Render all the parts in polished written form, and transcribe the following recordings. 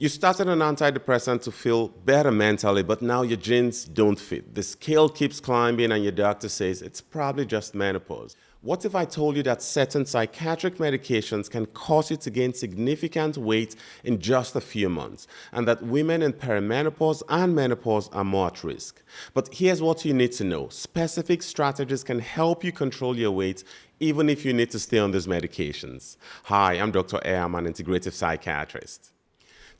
You started an antidepressant to feel better mentally, but now your genes don't fit. The scale keeps climbing, and your doctor says it's probably just menopause. What if I told you that certain psychiatric medications can cause you to gain significant weight in just a few months, and that women in perimenopause and menopause are more at risk? But here's what you need to know. Specific strategies can help you control your weight even if you need to stay on these medications. Hi, I'm Dr. A. I'm an integrative psychiatrist.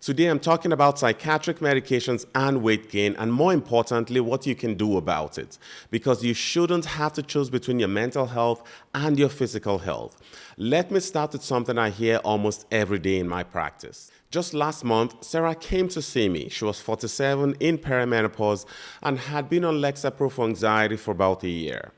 Today I'm talking about psychiatric medications and weight gain, and more importantly, what you can do about it. Because you shouldn't have to choose between your mental health and your physical health. Let me start with something I hear almost every day in my practice. Just last month, Sarah came to see me. She was 47, in perimenopause, and had been on Lexapro for anxiety for about a year.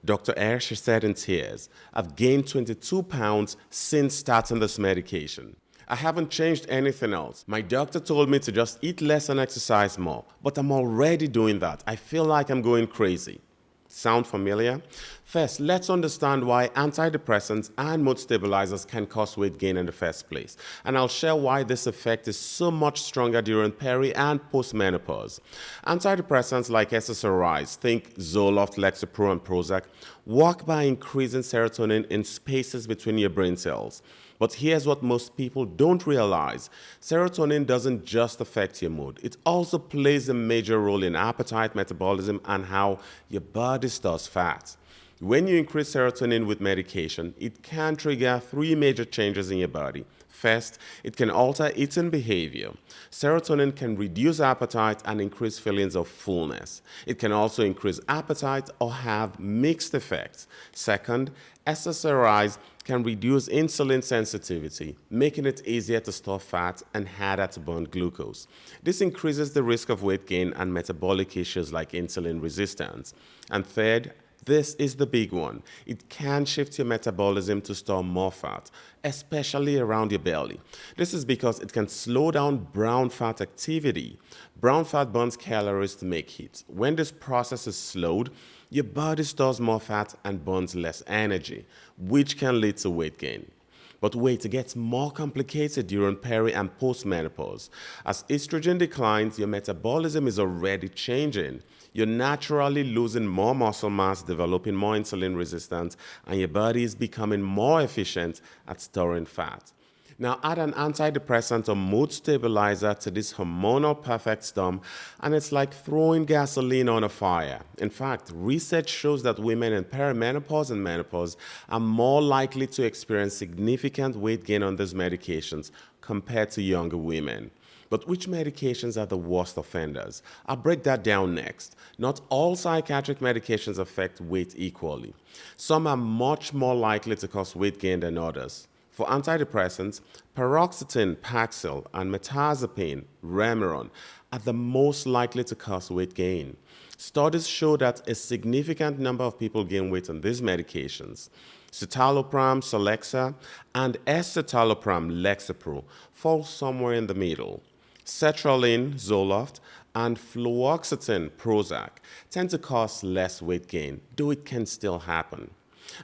Dr. Air, she said in tears, I've gained 22 pounds since starting this medication. I haven't changed anything else. My doctor told me to just eat less and exercise more, but I'm already doing that. I feel like I'm going crazy. Sound familiar? First, let's understand why antidepressants and mood stabilizers can cause weight gain in the first place. And I'll share why this effect is so much stronger during peri and postmenopause. Antidepressants like SSRIs, think Zoloft, Lexapro, and Prozac, work by increasing serotonin in spaces between your brain cells. But here's what most people don't realize. Serotonin doesn't just affect your mood. It also plays a major role in appetite, metabolism, and how your body stores fat. When you increase serotonin with medication, it can trigger three major changes in your body. First, it can alter eating behavior. Serotonin can reduce appetite and increase feelings of fullness. It can also increase appetite or have mixed effects. Second, SSRIs can reduce insulin sensitivity, making it easier to store fat and harder to burn glucose. This increases the risk of weight gain and metabolic issues like insulin resistance. And third, this is the big one. It can shift your metabolism to store more fat, especially around your belly. This is because it can slow down brown fat activity. Brown fat burns calories to make heat. When this process is slowed, your body stores more fat and burns less energy, which can lead to weight gain. But wait, it gets more complicated during peri and postmenopause. As estrogen declines, your metabolism is already changing. You're naturally losing more muscle mass, developing more insulin resistance, and your body is becoming more efficient at storing fat. Now add an antidepressant or mood stabilizer to this hormonal perfect storm, and it's like throwing gasoline on a fire. In fact, research shows that women in perimenopause and menopause are more likely to experience significant weight gain on these medications compared to younger women. But which medications are the worst offenders? I'll break that down next. Not all psychiatric medications affect weight equally. Some are much more likely to cause weight gain than others. For antidepressants, paroxetine, Paxil, and metazapine, Remeron, are the most likely to cause weight gain. Studies show that a significant number of people gain weight on these medications. Citalopram, Celexa, and escitalopram, Lexapro, fall somewhere in the middle. Sertraline, Zoloft, and fluoxetine, Prozac, tend to cause less weight gain, though it can still happen.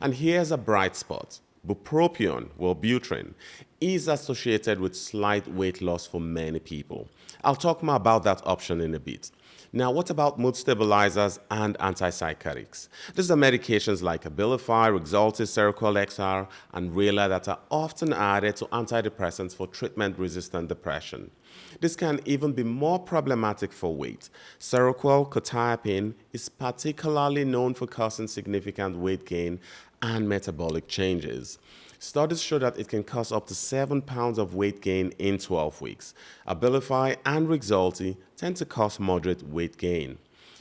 And here's a bright spot. Bupropion, Wellbutrin, is associated with slight weight loss for many people. I'll talk more about that option in a bit. Now, what about mood stabilizers and antipsychotics? These are medications like Abilify, Rexulti, Seroquel XR, and Rela that are often added to antidepressants for treatment-resistant depression. This can even be more problematic for weight. Seroquel, quetiapine, is particularly known for causing significant weight gain and metabolic changes. Studies show that it can cause up to 7 pounds of weight gain in 12 weeks. Abilify and Rexulti tend to cause moderate weight gain.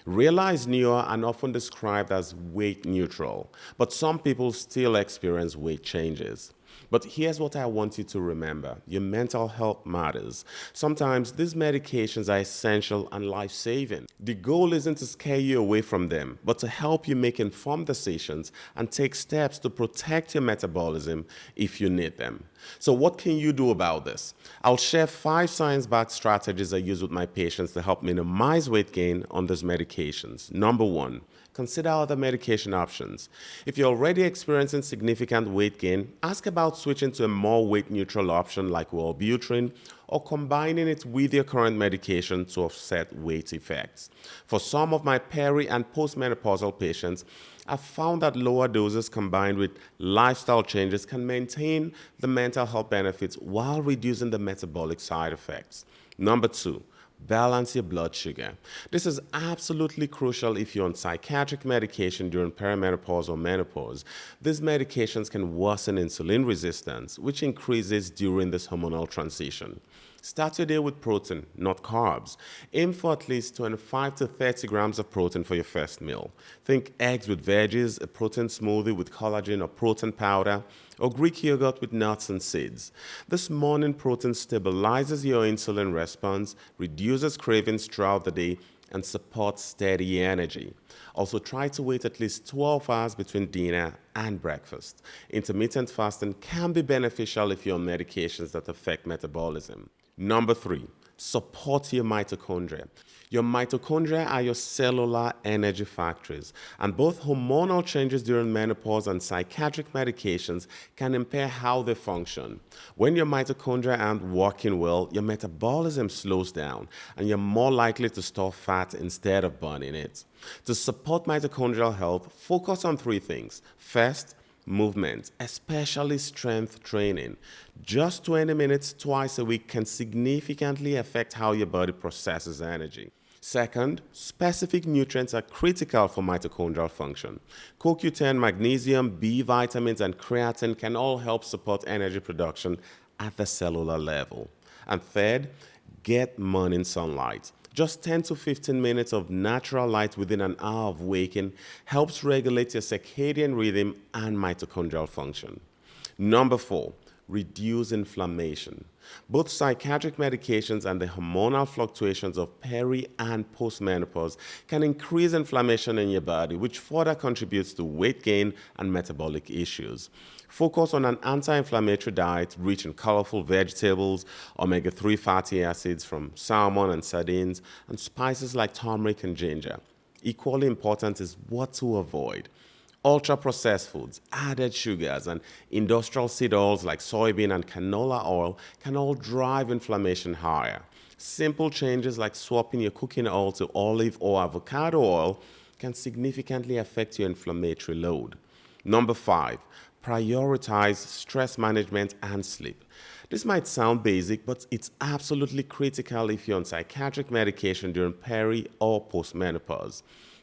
Rela is newer and often described as weight neutral, but some people still experience weight changes. But here's what I want you to remember. Your mental health matters. Sometimes these medications are essential and life-saving. The goal isn't to scare you away from them, but to help you make informed decisions and take steps to protect your metabolism if you need them. So what can you do about this? I'll share 5 science-backed strategies I use with my patients to help minimize weight gain on these medications. Number 1, consider other medication options. If you're already experiencing significant weight gain, ask about switching to a more weight-neutral option like Wellbutrin or combining it with your current medication to offset weight effects. For some of my peri- and postmenopausal patients, I've found that lower doses combined with lifestyle changes can maintain the mental health benefits while reducing the metabolic side effects. Number 2, balance your blood sugar. This is absolutely crucial if you're on psychiatric medication during perimenopause or menopause. These medications can worsen insulin resistance, which increases during this hormonal transition. Start your day with protein, not carbs. Aim for at least 25 to 30 grams of protein for your first meal. Think eggs with veggies, a protein smoothie with collagen or protein powder, or Greek yogurt with nuts and seeds. This morning protein stabilizes your insulin response, reduces cravings throughout the day, and supports steady energy. Also, try to wait at least 12 hours between dinner and breakfast. Intermittent fasting can be beneficial if you're on medications that affect metabolism. Number 3, support your mitochondria. Your mitochondria are your cellular energy factories, and both hormonal changes during menopause and psychiatric medications can impair how they function. When your mitochondria aren't working well, your metabolism slows down, and you're more likely to store fat instead of burning it. To support mitochondrial health, focus on 3 things. First, movement, especially strength training. Just 20 minutes twice a week can significantly affect how your body processes energy. Second, specific nutrients are critical for mitochondrial function. CoQ10, magnesium, B vitamins, and creatine can all help support energy production at the cellular level. And third, get morning sunlight. Just 10 to 15 minutes of natural light within an hour of waking helps regulate your circadian rhythm and mitochondrial function. Number 4, reduce inflammation. Both psychiatric medications and the hormonal fluctuations of peri- and postmenopause can increase inflammation in your body, which further contributes to weight gain and metabolic issues. Focus on an anti-inflammatory diet rich in colorful vegetables, omega-3 fatty acids from salmon and sardines, and spices like turmeric and ginger. Equally important is what to avoid. Ultra-processed foods, added sugars, and industrial seed oils like soybean and canola oil can all drive inflammation higher. Simple changes like swapping your cooking oil to olive or avocado oil can significantly affect your inflammatory load. Number 5, prioritize stress management and sleep. This might sound basic, but it's absolutely critical if you're on psychiatric medication during peri- or postmenopause.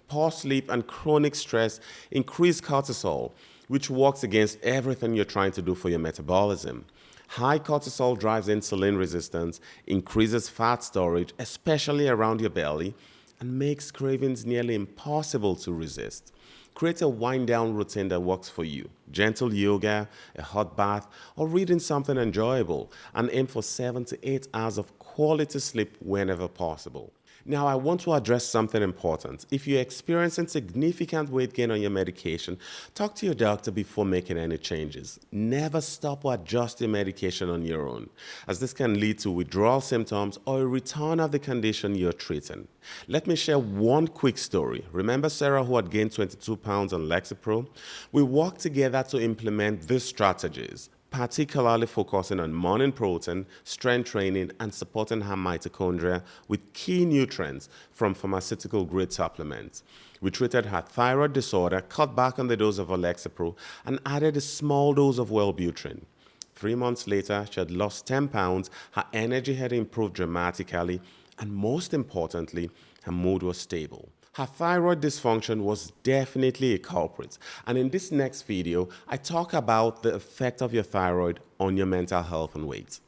Poor sleep and chronic stress increase cortisol, which works against everything you're trying to do for your metabolism. High cortisol drives insulin resistance, increases fat storage, especially around your belly, and makes cravings nearly impossible to resist. Create a wind-down routine that works for you. Gentle yoga, a hot bath, or reading something enjoyable, and aim for 7 to 8 hours of quality sleep whenever possible. Now, I want to address something important. If you're experiencing significant weight gain on your medication, talk to your doctor before making any changes. Never stop or adjust your medication on your own, as this can lead to withdrawal symptoms or a return of the condition you're treating. Let me share one quick story. Remember Sarah, who had gained 22 pounds on Lexapro? We worked together to implement these strategies, particularly focusing on morning protein, strength training, and supporting her mitochondria with key nutrients from pharmaceutical-grade supplements. We treated her thyroid disorder, cut back on the dose of Lexapro, and added a small dose of Wellbutrin. 3 months later, she had lost 10 pounds, her energy had improved dramatically, and most importantly, her mood was stable. Her thyroid dysfunction was definitely a culprit, and in this next video, I talk about the effect of your thyroid on your mental health and weight.